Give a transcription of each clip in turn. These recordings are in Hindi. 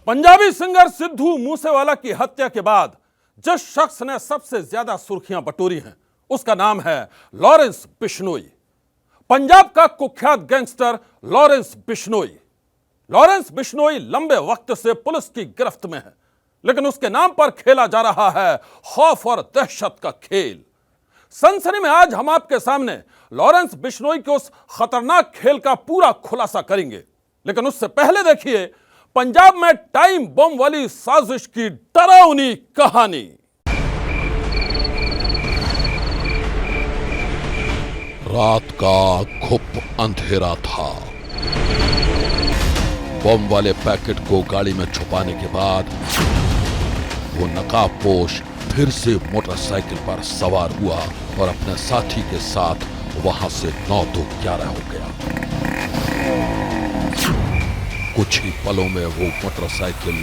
पंजाबी सिंगर सिद्धू मूसेवाला की हत्या के बाद जिस शख्स ने सबसे ज्यादा सुर्खियां बटोरी हैं उसका नाम है लॉरेंस बिश्नोई। पंजाब का कुख्यात gangster Lawrence Bishnoi. Lawrence Bishnoi लंबे वक्त से पुलिस की गिरफ्त में है, लेकिन उसके नाम पर खेला जा रहा है खौफ और दहशत का खेल। सनसनी में आज हम आपके सामने लॉरेंस बिश्नोई के उस खतरनाक खेल का पूरा खुलासा करेंगे, लेकिन उससे पहले देखिए पंजाब में टाइम बम वाली साजिश की डरावनी कहानी। रात का घुप अंधेरा था। बम वाले पैकेट को गाड़ी में छुपाने के बाद वो नकाबपोश फिर से मोटरसाइकिल पर सवार हुआ और अपने साथी के साथ वहां से 9-2-11 हो गया। कुछ ही पलों में वो मोटरसाइकिल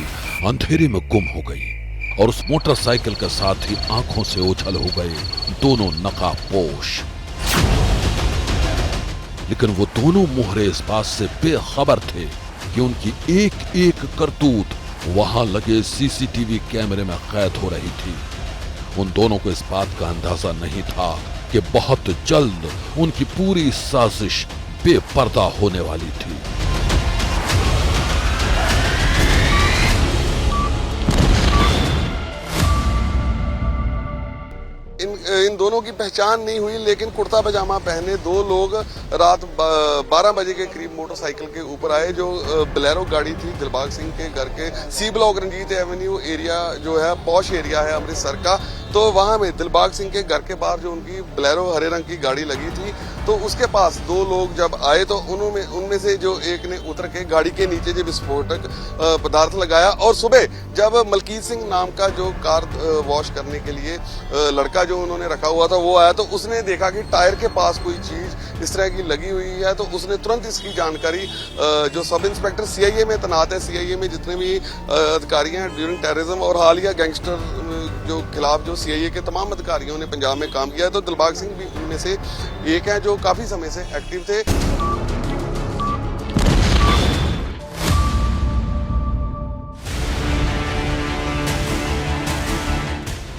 अंधेरे में गुम हो गई और उस मोटरसाइकिल के साथ ही आंखों से ओझल हो गए दोनों नकाबपोश। लेकिन वो दोनों मोहरे इस बात से बेखबर थे कि उनकी एक एक करतूत वहां लगे सीसीटीवी कैमरे में कैद हो रही थी। उन दोनों को इस बात का अंदाजा नहीं था कि बहुत जल्द उनकी पूरी साजिश बेपर्दा होने वाली थी। इन दोनों की पहचान नहीं हुई, लेकिन कुर्ता पजामा पहने दो लोग रात 12 बजे के करीब मोटरसाइकिल के ऊपर आए। जो बोलेरो गाड़ी थी दिलबाग सिंह के घर के C block Ranjit avenue area जो है पॉश एरिया है अमृतसर का, तो वहां में दिलबाग सिंह के घर के बाहर जो उनकी बोलेरो हरे रंग की गाड़ी लगी थी, तो उसके पास दो लोग जब आए तो उनमें से जो एक ने उतर के गाड़ी के नीचे जब विस्फोटक पदार्थ लगाया और सुबह जब मलकीत सिंह नाम का जो कार वॉश करने के लिए लड़का जो उन्होंने रखा हुआ था वो आया, तो उसने देखा कि टायर के पास कोई चीज इस तरह की लगी हुई है, तो उसने तुरंत इसकी जानकारी जो सब इंस्पेक्टर सीआईए में तैनात है, सीआईए में जितने भी अधिकारी हैं ड्यूरिंग टेररिज्म और हालिया गैंगस्टर जो खिलाफ जो सीआईए के तमाम अधिकारियों ने पंजाब में काम किया है, तो दिलबाग सिंह भी उनमें से एक है जो काफी समय से एक्टिव थे।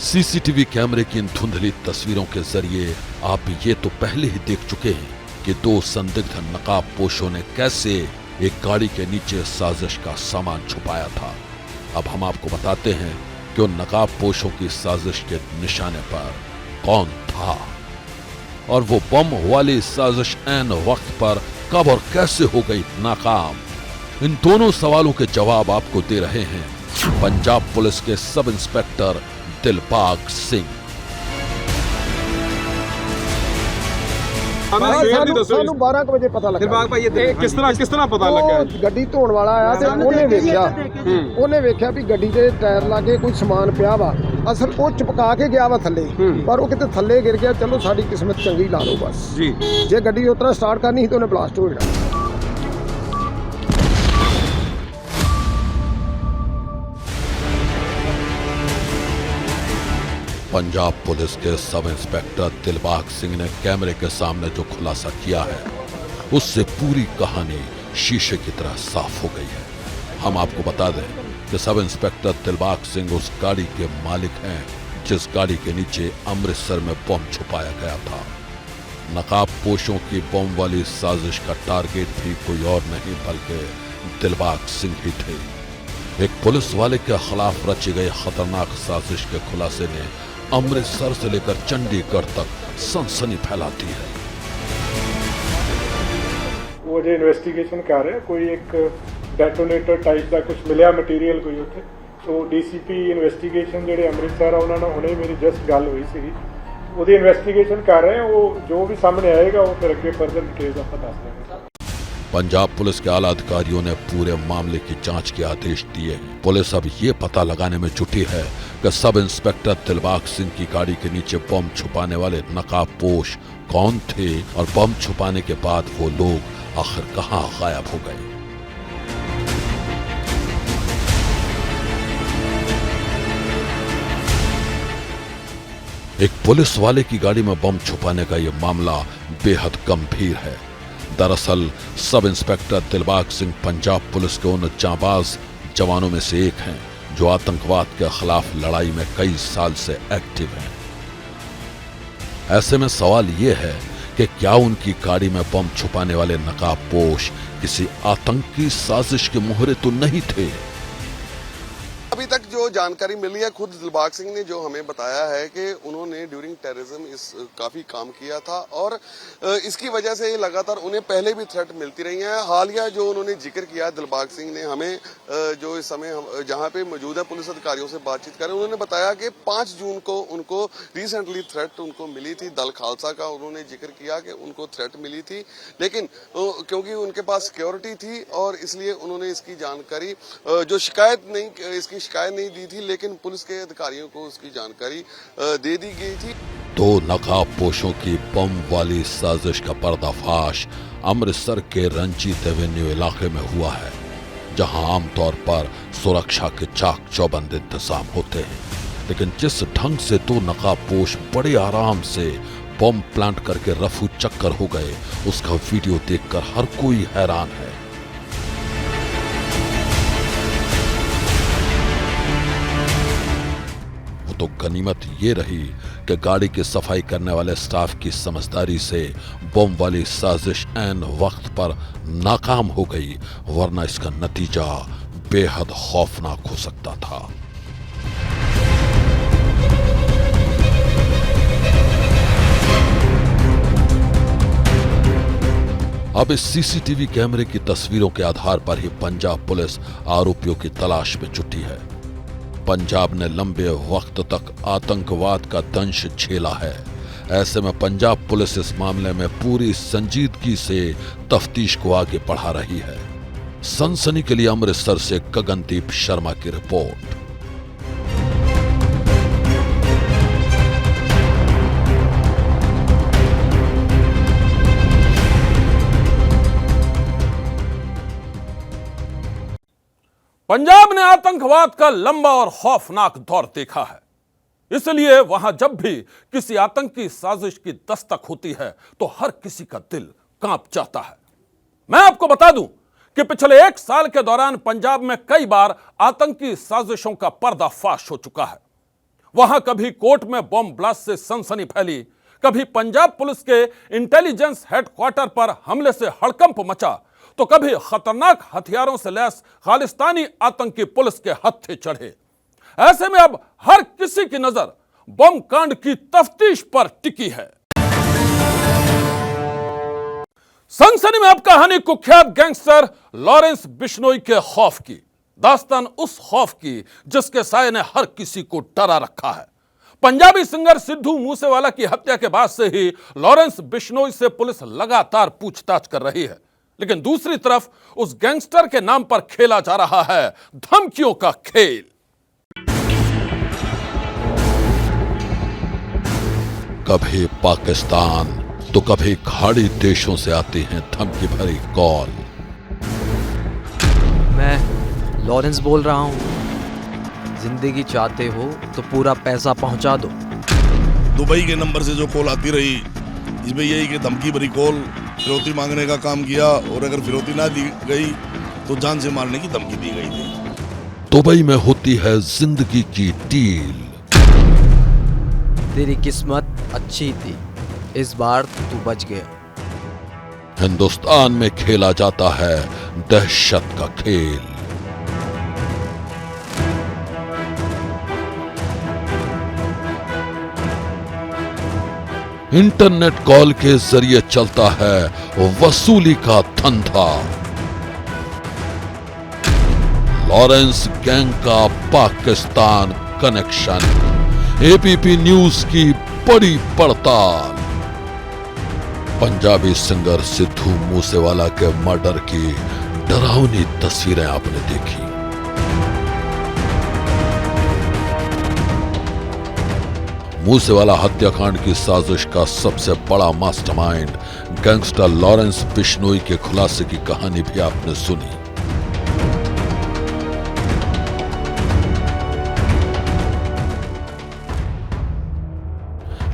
सीसीटीवी कैमरे की इन धुंधली तस्वीरों के जरिए आप ये तो पहले ही देख चुके हैं कि दो संदिग्ध नकाबपोशों ने कैसे एक गाड़ी के नीचे साजिश का सामान छुपाया था। अब हम आपको बताते हैं कि उन नकाबपोशों की साजिश के निशाने पर कौन था और वो बम वाली साजिश ऐन वक्त पर कब और कैसे हो गई नाकाम। इन दोनों सवालों के जवाब आपको दे रहे हैं पंजाब पुलिस के सब इंस्पेक्टर दिलबाग सिंह। ਸਾਨੂੰ 12 ਵਜੇ ਪਤਾ ਲੱਗਾ। ਦਿਲਬਾਗ ਭਾਈ ਇਹ ਕਿਸ ਤਰ੍ਹਾਂ ਪਤਾ ਲੱਗਾ? ਗੱਡੀ ਧੋਣ ਵਾਲਾ ਆਇਆ ਤੇ ਉਹਨੇ ਵੇਖਿਆ ਵੀ ਗੱਡੀ ਦੇ ਟਾਇਰ ਲਾਗੇ ਕੋਈ ਸਮਾਨ ਪਿਆ ਵਾ। ਅਸਲ ਉਹ ਚਪਕਾ ਕੇ ਗਿਆ ਵਾ ਥੱਲੇ, ਪਰ ਉਹ ਕਿਤੇ ਥੱਲੇ ਗਿਰ ਗਿਆ। ਚਲੋ ਸਾਡੀ ਕਿਸਮਤ ਚੰਗੀ ਲਾ ਲਓ ਬਸ ਜੀ। ਜੇ ਗੱਡੀ ਉਤਰਾ ਸਟਾਰਟ ਕਰਨੀ ਸੀ ਤਾਂ ਉਹਨੇ ਬਲਾਸਟ ਹੋ ਜਾਣਾ। पंजाब पुलिस के सब इंस्पेक्टर दिलबाग सिंह ने कैमरे के सामने जो खुलासा किया है उससे पूरी कहानी शीशे की तरह साफ हो गई है। हम आपको बता दें कि सब इंस्पेक्टर दिलबाग सिंह उस गाड़ी के मालिक हैं जिस गाड़ी के नीचे अमृतसर में बम छुपाया गया था। नकाबपोशों की बम वाली साजिश का टारगेट भी कोई और नहीं बल्कि दिलबाग सिंह ही थे। एक पुलिस वाले के खिलाफ रची गई खतरनाक साजिश के खुलासे ने अमृतसर से लेकर चंडीगढ़ तक सनसनी फैलाती है। वो जो इन्वेस्टिगेशन कर रहे कोई एक डेटोनेटर टाइप का कुछ मिलिया मटीरियल कोई उत्थे, तो डीसीपी इन्वेस्टिगेशन जेडे अमृतसर आ उन्होंने हुणे मेरी जस्ट गल हुई सी, ਉਹਦੀ इन्वेस्टिगेशन कर रहे हैं। वो जो भी सामने आएगा वो फिर अगे फर्दर डिटेल्स आपको दस देंगे। पंजाब पुलिस के आला अधिकारियों ने पूरे मामले की जांच के आदेश दिए। पुलिस अब ये पता लगाने में जुटी है कि सब इंस्पेक्टर दिलबाग सिंह की गाड़ी के नीचे बम छुपाने वाले नकाबपोश कौन थे और बम छुपाने के बाद वो लोग आखिर कहां गायब हो गए। एक पुलिस वाले की गाड़ी में बम छुपाने का यह मामला बेहद गंभीर है। दरअसल sub inspector Dilbag Singh Punjab police के उन जांबाज जवानों में से एक हैं जो आतंकवाद के खिलाफ लड़ाई में कई साल से एक्टिव हैं। ऐसे में सवाल यह है कि क्या उनकी गाड़ी में बम छुपाने वाले नकाबपोश किसी आतंकी साजिश के मोहरे तो नहीं थे? अभी तक जो जानकारी मिली है, खुद दिलबाग सिंह ने जो हमें बताया है कि उन्होंने ड्यूरिंग टेररिज्म काफी काम किया था और इसकी वजह से लगातार उन्हें पहले भी थ्रेट मिलती रही है। हालिया जो उन्होंने जिक्र किया दिलबाग सिंह ने हमें, जो इस समय जहां पे मौजूदा पुलिस अधिकारियों से बातचीत करें, उन्होंने बताया कि 5 जून को उनको रिसेंटली थ्रेट उनको मिली थी। दल खालसा का उन्होंने जिक्र किया कि उनको थ्रेट मिली थी, लेकिन क्योंकि उनके पास सिक्योरिटी थी और इसलिए उन्होंने इसकी जानकारी जो शिकायत नहीं दी थी, लेकिन पुलिस के अधिकारियों को उसकी जानकारी दे दी गई थी। तो नकाबपोशों की बम वाली साजिश का पर्दाफाश अमृतसर के रंजीत एवेन्यू इलाके में हुआ है, जहां आमतौर पर सुरक्षा के चाक चौबंद इंतजाम होते हैं। लेकिन जिस ढंग से 2 नकाबपोश बड़े आराम से बम प्लांट करके रफू चक्कर हो गए, उसका वीडियो देखकर हर कोई हैरान है। तो गनीमत ये रही कि गाड़ी की सफाई करने वाले स्टाफ की समझदारी से बम वाली साजिश ऐन वक्त पर नाकाम हो गई, वरना इसका नतीजा बेहद खौफनाक हो सकता था। अब इस सीसीटीवी कैमरे की तस्वीरों के आधार पर ही पंजाब पुलिस आरोपियों की तलाश में जुटी है। पंजाब ने लंबे वक्त तक आतंकवाद का दंश झेला है। ऐसे में पंजाब पुलिस इस मामले में पूरी संजीदगी से तफ्तीश को आगे बढ़ा रही है। सनसनी के लिए अमृतसर से गगनदीप शर्मा की रिपोर्ट। पंजाब ने आतंकवाद का लंबा और खौफनाक दौर देखा है, इसलिए वहां जब भी किसी आतंकी साजिश की दस्तक होती है तो हर किसी का दिल कांप जाता है। मैं आपको बता दूं कि पिछले 1 साल के दौरान पंजाब में कई बार आतंकी साजिशों का पर्दाफाश हो चुका है। वहां कभी कोर्ट में बम ब्लास्ट से सनसनी फैली, कभी पंजाब पुलिस के इंटेलिजेंस हेडक्वार्टर पर हमले से हड़कंप मचा, तो कभी खतरनाक हथियारों से लैस खालिस्तानी आतंकी पुलिस के हत्थे चढ़े। ऐसे में अब हर किसी की नजर बम कांड की तफ्तीश पर टिकी है। सनसनी में अब कहानी कुख्यात गैंगस्टर लॉरेंस बिश्नोई के खौफ की, दास्तान उस खौफ की जिसके साये ने हर किसी को डरा रखा है। पंजाबी सिंगर सिद्धू मूसेवाला की हत्या के बाद से ही लॉरेंस बिश्नोई से पुलिस लगातार पूछताछ कर रही है, लेकिन दूसरी तरफ उस गैंगस्टर के नाम पर खेला जा रहा है धमकियों का खेल। कभी पाकिस्तान तो कभी खाड़ी देशों से आती हैं धमकी भरी कॉल। मैं लॉरेंस बोल रहा हूं, जिंदगी चाहते हो तो पूरा पैसा पहुंचा दो। दुबई के नंबर से जो कॉल आती रही, इसमें यही कि धमकी भरी कॉल, फिरौती मांगने का काम किया और अगर फिरौती ना दी गई तो जान से मारने की धमकी दी गई थी। दुबई में होती है जिंदगी की डील। तेरी किस्मत अच्छी थी, इस बार तू बच गया। हिंदुस्तान में खेला जाता है दहशत का खेल। इंटरनेट कॉल के जरिए चलता है वसूली का धंधा। लॉरेंस गैंग का पाकिस्तान कनेक्शन, एबीपी न्यूज की बड़ी पड़ताल। पंजाबी सिंगर सिद्धू मूसेवाला के मर्डर की डरावनी तस्वीरें आपने देखी। मूसेवाला हत्याकांड की साजिश का सबसे बड़ा मास्टरमाइंड गैंगस्टर लॉरेंस बिश्नोई के खुलासे की कहानी भी आपने सुनी।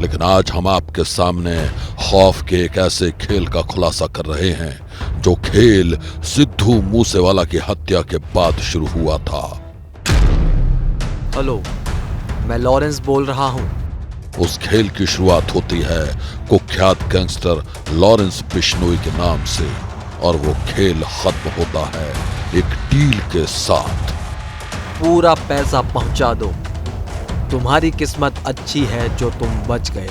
लेकिन आज हम आपके सामने खौफ के एक ऐसे खेल का खुलासा कर रहे हैं जो खेल सिद्धू मूसेवाला की हत्या के बाद शुरू हुआ था। हेलो, मैं लॉरेंस बोल रहा हूं। उस खेल की शुरुआत होती है कुख्यात गैंगस्टर लॉरेंस बिश्नोई के नाम से और वो खेल खत्म होता है एक डील के साथ। पूरा पैसा पहुंचा दो, तुम्हारी किस्मत अच्छी है जो तुम बच गए।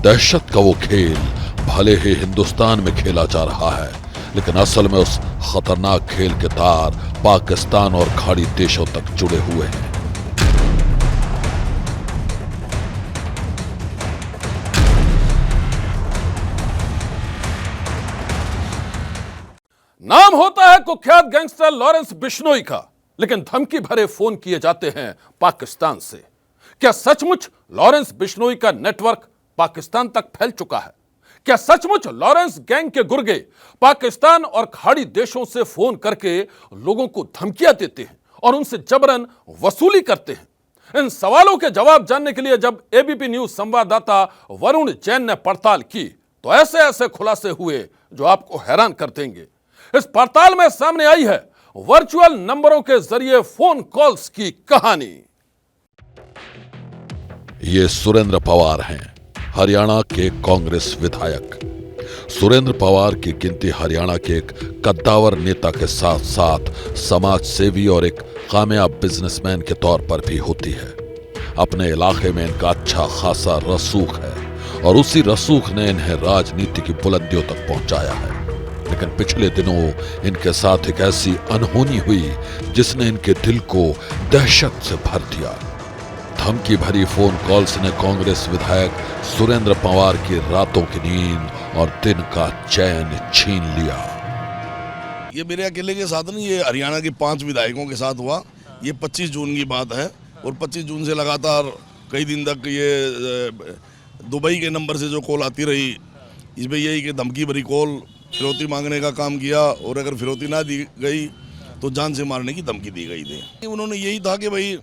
दहशत का वो खेल भले ही हिंदुस्तान में खेला जा रहा है, लेकिन असल में उस खतरनाक खेल के तार पाकिस्तान और खाड़ी देशों तक जुड़े हुए हैं। नाम होता है कुख्यात गैंगस्टर लॉरेंस बिश्नोई का, लेकिन धमकी भरे फोन किए जाते हैं पाकिस्तान से। क्या सचमुच लॉरेंस बिश्नोई का नेटवर्क पाकिस्तान तक फैल चुका है? क्या सचमुच लॉरेंस गैंग के गुर्गे पाकिस्तान और खाड़ी देशों से फोन करके लोगों को धमकियां देते हैं और उनसे जबरन वसूली करते हैं? इन सवालों के जवाब जानने के लिए जब एबीपी न्यूज संवाददाता वरुण जैन ने पड़ताल की तो ऐसे ऐसे खुलासे हुए जो आपको हैरान कर देंगे। इस पड़ताल में सामने आई है वर्चुअल नंबरों के जरिए फोन कॉल्स की कहानी। ये सुरेंद्र पवार हैं, हरियाणा के कांग्रेस विधायक। सुरेंद्र पवार की गिनती हरियाणा के एक कद्दावर नेता के साथ साथ समाज सेवी और एक कामयाब बिजनेसमैन के तौर पर भी होती है। अपने इलाके में इनका अच्छा खासा रसूख है और उसी रसूख ने इन्हें राजनीति की बुलंदियों तक पहुंचाया है। लेकिन पिछले दिनों इनके साथ एक ऐसी अनहोनी हुई जिसने इनके दिल को दहशत से भर दिया। धमकी भरी फोन कॉल्स ने कांग्रेस विधायक सुरेंद्र पवार की रातों की नींद और दिन का चैन छीन लिया। ये मेरे अकेले के साथ नहीं, ये हरियाणा के 5 विधायकों के साथ हुआ। ये 25 जून की बात है और 25 जून से लगातार कई दिन तक ये दुबई के नंबर से जो कॉल आती रही, इसमें यही कि धमकी भरी कॉल, फिरौती मांगने का काम किया और अगर फिरौती ना दी गई तो जान से मारने की धमकी दी गई थी। उन्होंने यही था कि भाई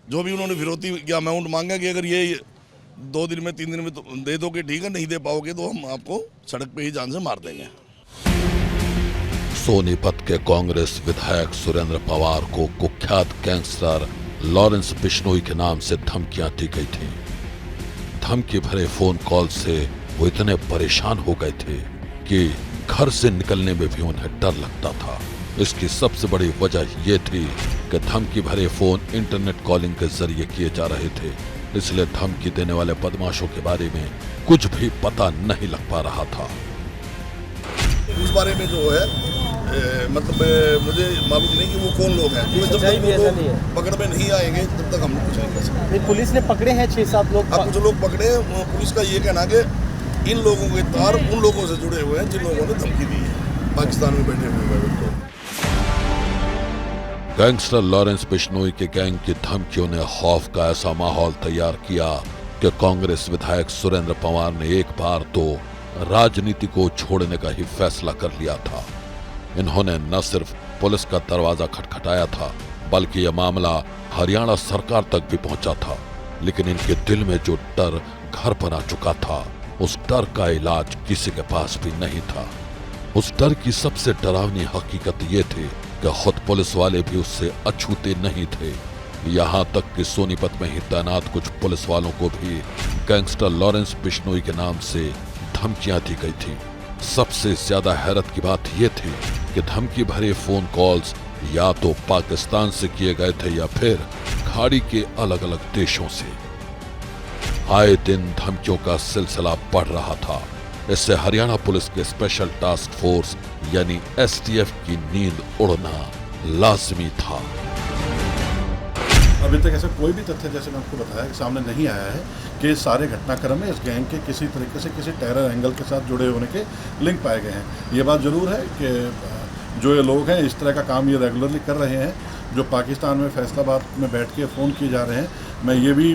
जो भी उन्होंने फिरौती की अमाउंट मांगा कि अगर ये 2 दिन में 3 दिन में तो दे दोगे ठीक है, नहीं दे पाओगे तो हम आपको सड़क पे ही जान से मार देंगे। सोनीपत के कांग्रेस विधायक सुरेंद्र पवार को कुख्यात गैंगस्टर लॉरेंस बिश्नोई के नाम से धमकियां दी गई थी। धमकी भरे फोन कॉल से वो इतने परेशान हो गए थे कि घर से निकलने में भी उन्हें डर लगता था। इसकी सबसे बड़ी वजह यह थी कि धमकी भरे फोन इंटरनेट कॉलिंग के जरिए किए जा रहे थे, इसलिए धमकी देने वाले बदमाशों के बारे में कुछ भी पता नहीं लग पा रहा था। उस बारे में जो है मतलब मुझे मालूम नहीं कि वो कौन लोग हैं, क्योंकि जब तक वो लोग पकड़ में नहीं आएंगे तब तक हम लोग कुछ नहीं कर सकते। पुलिस ने पकड़े हैं 6-7 लोग। अब कुछ लोग पकड़े हैं, पुलिस का ये कहना कि इन लोगों के तार उन लोगों से जुड़े हुए हैं जिन लोगों ने धमकी दी है, पाकिस्तान में बैठे हुए हैं। गैंगस्टर लॉरेंस बिश्नोई के गैंग की धमकियों ने खौफ का ऐसा माहौल तैयार किया कि कांग्रेस विधायक सुरेंद्र पवार ने एक बार तो राजनीति को छोड़ने का ही फैसला कर लिया था। इन्होंने न सिर्फ पुलिस का दरवाजा खटखटाया था, बल्कि यह मामला हरियाणा सरकार तक भी पहुंचा था। लेकिन इनके दिल में जो डर घर बना चुका था, उस डर का इलाज किसी के पास भी नहीं था। उस डर की सबसे डरावनी हकीकत ये थी कि खुद पुलिस वाले भी उससे अछूते नहीं थे। यहाँ तक कि सोनीपत में ही तैनात कुछ पुलिस वालों को भी गैंगस्टर लॉरेंस बिश्नोई के नाम से धमकियां दी गई थी। सबसे ज्यादा हैरत की बात यह थी कि धमकी भरे फोन कॉल्स या तो पाकिस्तान से किए गए थे या फिर खाड़ी के अलग अलग देशों से। आए दिन धमकियों का सिलसिला बढ़ रहा था। इससे हरियाणा पुलिस के स्पेशल टास्क फोर्स यानी एसटीएफ की नींद उड़ना लाजमी था। अभी तक ऐसा कोई भी तथ्य, जैसे मैं आपको बताया, सामने नहीं आया है कि सारे घटनाक्रम में इस गैंग के किसी तरीके से किसी टेरर एंगल के साथ जुड़े होने के लिंक पाए गए हैं। ये बात जरूर है कि जो ये लोग हैं इस तरह का काम ये रेगुलरली कर रहे हैं, जो पाकिस्तान में फैसलाबाद में बैठ के फ़ोन किए जा रहे हैं। मैं ये भी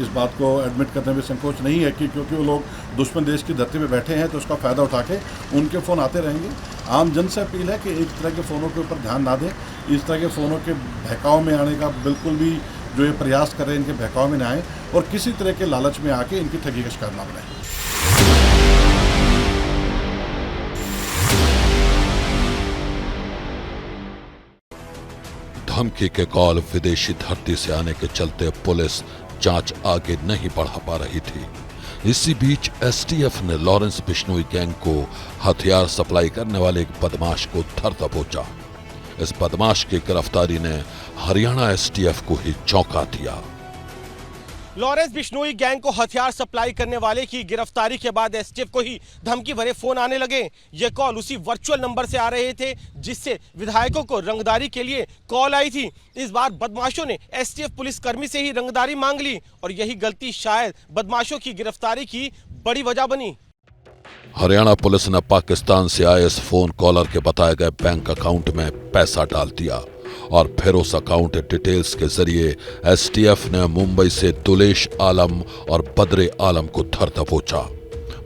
इस बात को एडमिट करने में संकोच नहीं है कि क्योंकि वो लोग दुश्मन देश की धरती पे बैठे हैं तो उसका फ़ायदा उठा के उनके फ़ोन आते रहेंगे। आम जन से अपील है कि इस तरह के फ़ोनों के ऊपर ध्यान ना दें। इस तरह के फ़ोनों के बहकाव में आने का बिल्कुल भी जो ये प्रयास कर रहे हैं इनके बहकाव में ना आए और किसी तरह के लालच में आके इनकी ठगी का शिकार ना बनाएं। धमकी के कॉल विदेशी धरती से आने के चलते पुलिस जांच आगे नहीं बढ़ा पा रही थी। इसी बीच एसटीएफ ने लॉरेंस बिश्नोई गैंग को हथियार सप्लाई करने वाले एक बदमाश को धर दबोचा। इस बदमाश की गिरफ्तारी ने हरियाणा एसटीएफ को ही चौंका दिया। लॉरेंस बिश्नोई गैंग को हथियार सप्लाई करने वाले की गिरफ्तारी के बाद एसटीएफ को ही धमकी भरे फोन आने लगे। ये कॉल उसी वर्चुअल नंबर से आ रहे थे जिससे विधायकों को रंगदारी के लिए कॉल आई थी। इस बार बदमाशों ने एसटीएफ पुलिसकर्मी से ही रंगदारी मांग ली और यही गलती शायद बदमाशों की गिरफ्तारी की बड़ी वजह बनी। हरियाणा पुलिस ने पाकिस्तान से आए इस फोन कॉलर के बताए गए बैंक अकाउंट में पैसा डाल दिया और फिर उस अकाउंट डिटेल्स के जरिए एसटीएफ ने मुंबई से दुलेश आलम और बद्रे आलम को धर दबोचा।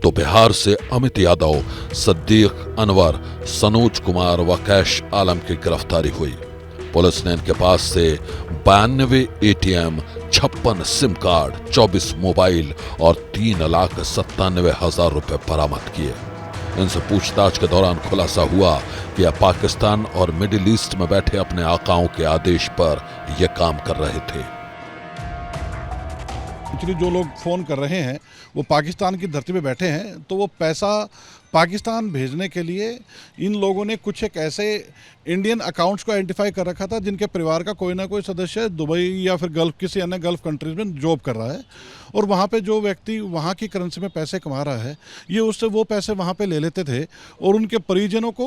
तो बिहार से अमित यादव, सद्दीक अनवर, सनोज कुमार व कैश आलम की गिरफ्तारी हुई। पुलिस ने इनके पास से 92 एटीएम, 56 सिम कार्ड, 24 मोबाइल और 3,97,000 रुपए बरामद किए। इनसे पूछताछ के दौरान खुलासा हुआ कि यह पाकिस्तान और मिडिल ईस्ट में बैठे अपने आकाओं के आदेश पर यह काम कर रहे थे। एक्चुअली जो लोग फ़ोन कर रहे हैं वो पाकिस्तान की धरती पे बैठे हैं, तो वो पैसा पाकिस्तान भेजने के लिए इन लोगों ने कुछ एक ऐसे इंडियन अकाउंट्स को आइडेंटिफाई कर रखा था जिनके परिवार का कोई ना कोई सदस्य दुबई या फिर गल्फ किसी अन्य गल्फ कंट्रीज में जॉब कर रहा है और वहाँ पे जो व्यक्ति वहाँ की करेंसी में पैसे कमा रहा है ये उससे वो पैसे वहाँ पे ले लेते थे और उनके परिजनों को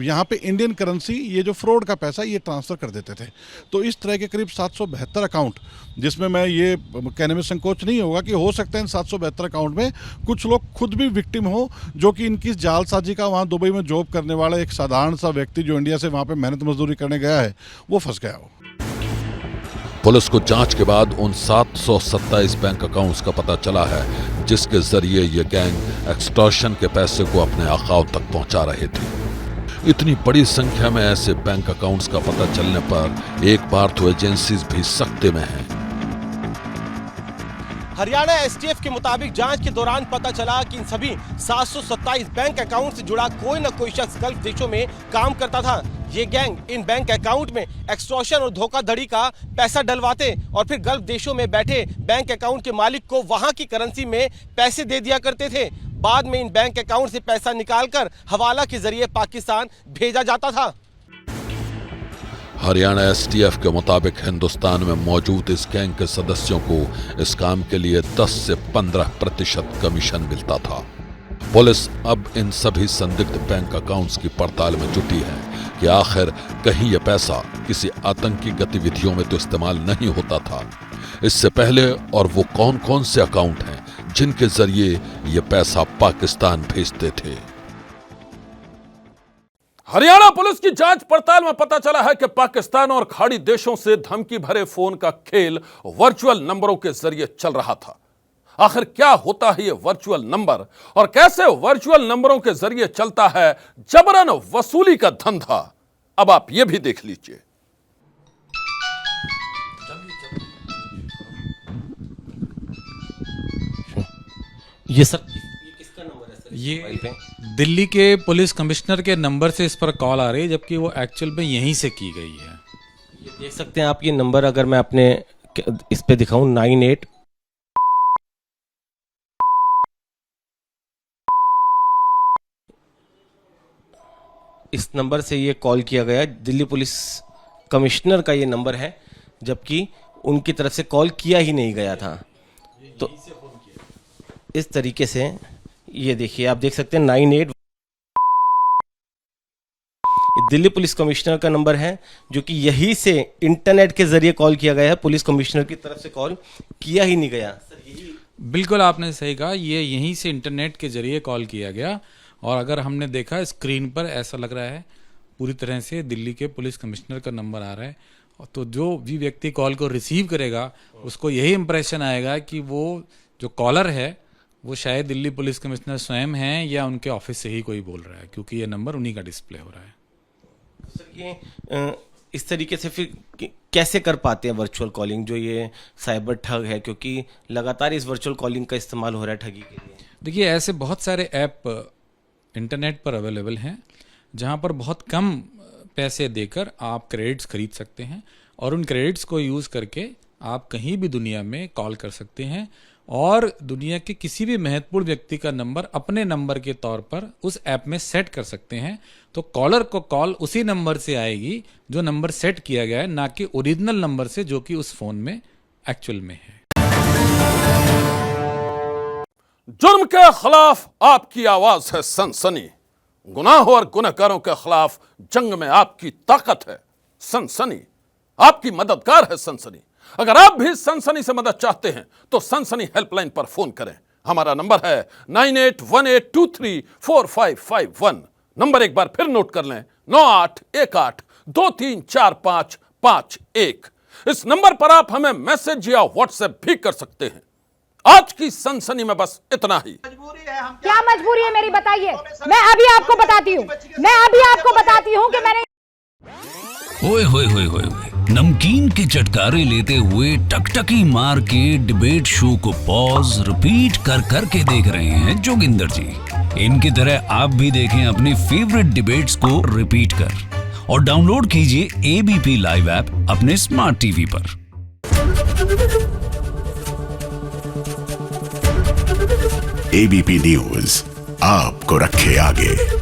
यहाँ पे इंडियन करेंसी ये जो फ्रॉड का पैसा ये ट्रांसफ़र कर देते थे। तो इस तरह के करीब 772 अकाउंट, जिसमें मैं ये कहने में संकोच नहीं होगा कि हो सकता है इन 772 अकाउंट में कुछ लोग खुद भी विक्टिम हो, जो कि इनकी जालसाजी का वहाँ दुबई में जॉब करने वाला एक साधारण सा व्यक्ति जो इंडिया से वहाँ पे मेहनत मजदूरी करने गया है वो फंस गया हो। पुलिस को जांच के बाद उन 727 बैंक अकाउंट्स का पता चला है जिसके जरिए ये गैंग एक्सटॉर्शन के पैसे को अपने आकाओं तक पहुंचा रहे थे। इतनी बड़ी संख्या में ऐसे बैंक अकाउंट्स का पता चलने पर एक बार तो एजेंसीज भी सख्ते में हैं। हरियाणा एसटीएफ के मुताबिक जांच के दौरान पता चला कि इन सभी 727 बैंक अकाउंट से जुड़ा कोई न कोई शख्स गल्फ देशों में काम करता था। ये गैंग इन बैंक अकाउंट में एक्सटॉर्शन और धोखाधड़ी का पैसा डलवाते और फिर गल्फ देशों में बैठे बैंक अकाउंट के मालिक को वहां की करेंसी में पैसे दे दिया करते थे। बाद में इन बैंक अकाउंट से पैसा निकालकर हवाला के जरिए पाकिस्तान भेजा जाता था। हरियाणा एसटीएफ के मुताबिक हिंदुस्तान में मौजूद इस गैंग के सदस्यों को इस काम के लिए 10 से 15% कमीशन मिलता था। पुलिस अब इन सभी संदिग्ध बैंक अकाउंट्स की पड़ताल में जुटी है कि आखिर कहीं यह पैसा किसी आतंकी गतिविधियों में तो इस्तेमाल नहीं होता था। इससे पहले और वो कौन कौन से अकाउंट हैं जिनके जरिए यह पैसा पाकिस्तान भेजते थे। हरियाणा पुलिस की जांच पड़ताल में पता चला है कि पाकिस्तान और खाड़ी देशों से धमकी भरे फोन का खेल वर्चुअल नंबरों के जरिए चल रहा था। आखिर क्या होता है ये वर्चुअल नंबर और कैसे वर्चुअल नंबरों के जरिए चलता है जबरन वसूली का धंधा, अब आप ये भी देख लीजिए। ये सर ये किसका नंबर है सर? ये दिल्ली के पुलिस कमिश्नर के नंबर से इस पर कॉल आ रही है, जबकि वो एक्चुअल में यहीं से की गई है। ये देख सकते हैं आप ये नंबर, अगर मैं अपने इस पे दिखाऊं 98 इस नंबर से ये कॉल किया गया। दिल्ली पुलिस कमिश्नर का ये नंबर है, जबकि उनकी तरफ से कॉल किया ही नहीं गया था। तो इस तरीके से ये देखिए, आप देख सकते हैं 98 दिल्ली पुलिस कमिश्नर का नंबर है, जो कि यही से इंटरनेट के जरिए कॉल किया गया है। पुलिस कमिश्नर की तरफ से कॉल किया ही नहीं गया। सर यही बिल्कुल आपने सही कहा, ये यहीं से इंटरनेट के जरिए कॉल किया गया। और अगर हमने देखा स्क्रीन पर ऐसा लग रहा है पूरी तरह से दिल्ली के पुलिस कमिश्नर का नंबर आ रहा है, तो जो भी व्यक्ति कॉल को रिसीव करेगा उसको यही इंप्रेशन आएगा कि वो जो कॉलर है वो शायद दिल्ली पुलिस कमिश्नर स्वयं हैं या उनके ऑफिस से ही कोई बोल रहा है, क्योंकि ये नंबर उन्हीं का डिस्प्ले हो रहा है। सर ये इस तरीके से फिर कैसे कर पाते हैं वर्चुअल कॉलिंग, जो ये साइबर ठग है, क्योंकि लगातार इस वर्चुअल कॉलिंग का इस्तेमाल हो रहा है ठगी के लिए? देखिए, ऐसे बहुत सारे ऐप इंटरनेट पर अवेलेबल हैं जहां पर बहुत कम पैसे देकर आप क्रेडिट्स खरीद सकते हैं और उन क्रेडिट्स को यूज़ करके आप कहीं भी दुनिया में कॉल कर सकते हैं और दुनिया के किसी भी महत्वपूर्ण व्यक्ति का नंबर अपने नंबर के तौर पर उस ऐप में सेट कर सकते हैं। तो कॉलर को कॉल उसी नंबर से आएगी जो नंबर सेट किया गया है, ना कि ओरिजिनल नंबर से जो कि उस फोन में एक्चुअल में है। जुर्म के खिलाफ आपकी आवाज है सनसनी, गुनाहों और गुनहगारों के खिलाफ जंग में आपकी ताकत है सनसनी, आपकी मददगार है सनसनी। अगर आप भी सनसनी से मदद चाहते हैं तो सनसनी हेल्पलाइन पर फोन करें। हमारा नंबर है 9818234551। नंबर एक बार फिर नोट कर लें, 9818234551। इस नंबर पर आप हमें मैसेज या व्हाट्सएप भी कर सकते हैं। आज की सनसनी में बस इतना ही। क्या मजबूरी है मेरी, बताइए। मैं अभी आपको बताती हूँ कि मैंने ओए होए होए होए नमकीन के चटकारे लेते हुए टकटकी मार के डिबेट शो को पॉज रिपीट कर करके देख रहे हैं जोगिंदर जी। इनकी तरह आप भी देखें अपनी फेवरेट डिबेट्स को रिपीट कर और डाउनलोड कीजिए एबीपी लाइव ऐप अपने स्मार्ट टीवी पर। एबीपी न्यूज आपको रखे आगे।